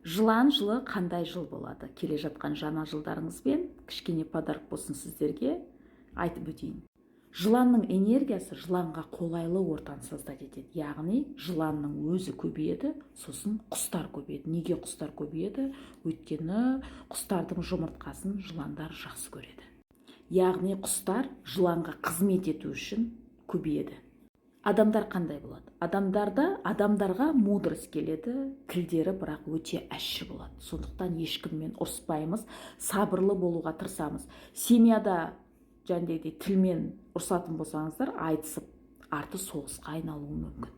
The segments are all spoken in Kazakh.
Жылан жылы қандай жыл болады? Келе жатқан жаңа жылдарыңызбен кішкене подарок болсын сіздерге айтып өтейін. Жыланның энергиясы жыланға қолайлы ортаны создать етеді. Яғни жыланның өзі көбейеді, сосын құстар көбейеді. Неге құстар көбейеді? Өйткені құстардың жұмыртқасын жыландар жақсы көреді. Яғни құстар жыланға қызмет ету үшін көбейеді. Адамдар қандай болады? Адамдарға мудрость келеді, тілдері бірақ өте ащы болады. Сондықтан ешкіммен ұрыспаймыз, сабырлы болуға тырысамыз. Семьяда жәндегідей тілмен ұрсатын болсаңыздар, айтысып, арты соғысқа айналуы мүмкін.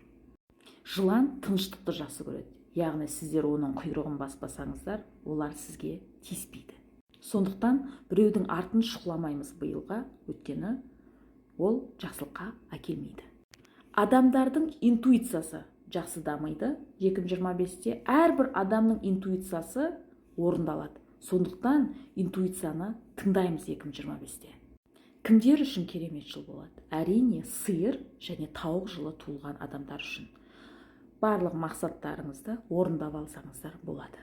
Жылан тыныштықты жақсы көреді. Яғни сіздер оның құйрығын баспасаңыздар, олар сізге тиіспейді. Сондықтан біреудің артын шұқыламаймыз биылға, өйткені ол жақсылыққа әкелмейді. Адамдардың интуициясы жақсы дамиды 2025-те. Әрбір адамның интуициясы орындалады. Сондықтан интуицияны тыңдаймыз 2025-те. Кімдер үшін керемет жыл болады? Әрине, сиыр және тауық жылы туылған адамдар үшін. Барлық мақсаттарыңызды орындап алсаңыздар болады.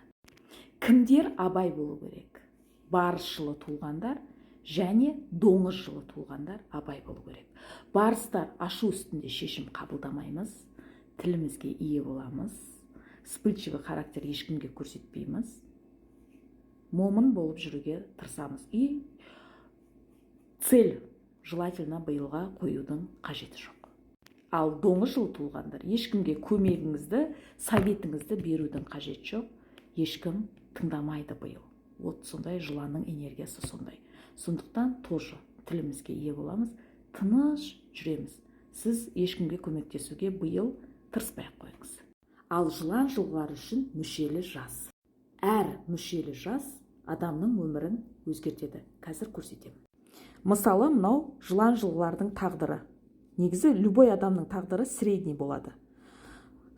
Кімдер абай болу керек? Барыс жылы туылғандар және доңыз жылы туылғандар абай болу керек. Барыстар ашу үстінде шешім қабылдамаймыз, тілімізге ие боламыз, вспыльчивый характер ешкімге көрсетпейміз, момын болып жүруге тырысамыз. И цель желательно биылға қоюдың қажеті жоқ. Ал доңыз жылы туылғандар ешкімге көмегіңізді, советіңізді берудің қажеті жоқ. Ешкім тыңдамайды биыл. Вот сондай жыланның энергиясы сондай. Сондықтан тоже тілімізге ие боламыз, тыныш жүреміз. Сіз ешкімге көмектесуге биыл тырыспай-ақ қойыңыз. Ал жылан жылғылар үшін мүшелі жас. Әр мүшелі жас адамның өмірін өзгертеді. Қазір көрсетемін. Мысалы, мынау жылан жылғылардың тағдыры. Негізі любой адамның тағдыры средний болады.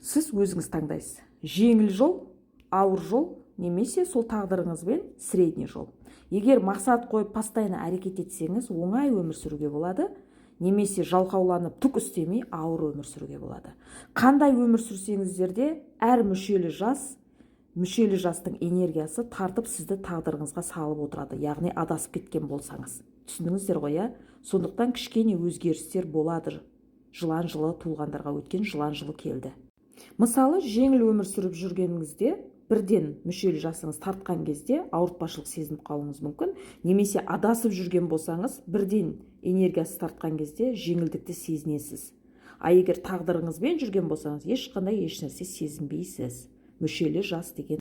Сіз өзіңіз таңдайсыз. Жеңіл жол, ауыр жол, немесе сол тағдырыңызбен средний жол. Егер мақсат қойып постоянно әрекет етсеңіз, оңай өмір сүруге болады, немесе жалқауланып түк істемей ауыр өмір сүруге болады. Қандай өмір сүрсеңіздер де, әр мүшелі жастың энергиясы тартып сізді тағдырыңызға салып отырады. Яғни адасып кеткен болсаңыз. Түсіндіңіздер ғой, иә? Сондықтан кішкене өзгерістер болады. Жылан жылы туылғандарға өткен жылан жылы келді. Мысалы, жеңіл өмір сүріп жүргеніңізде, бірден мүшелі жасыңыз тартқан кезде ауыртпашылық сезініп қалуыңыз мүмкін, немесе адасып жүрген болсаңыз, бірден энергиясы тартқан кезде жеңілдікті сезінесіз. А егер тағдырыңызбен жүрген болсаңыз, ешқандай ешнәрсе сезінбейсіз. Мүшелі жас деген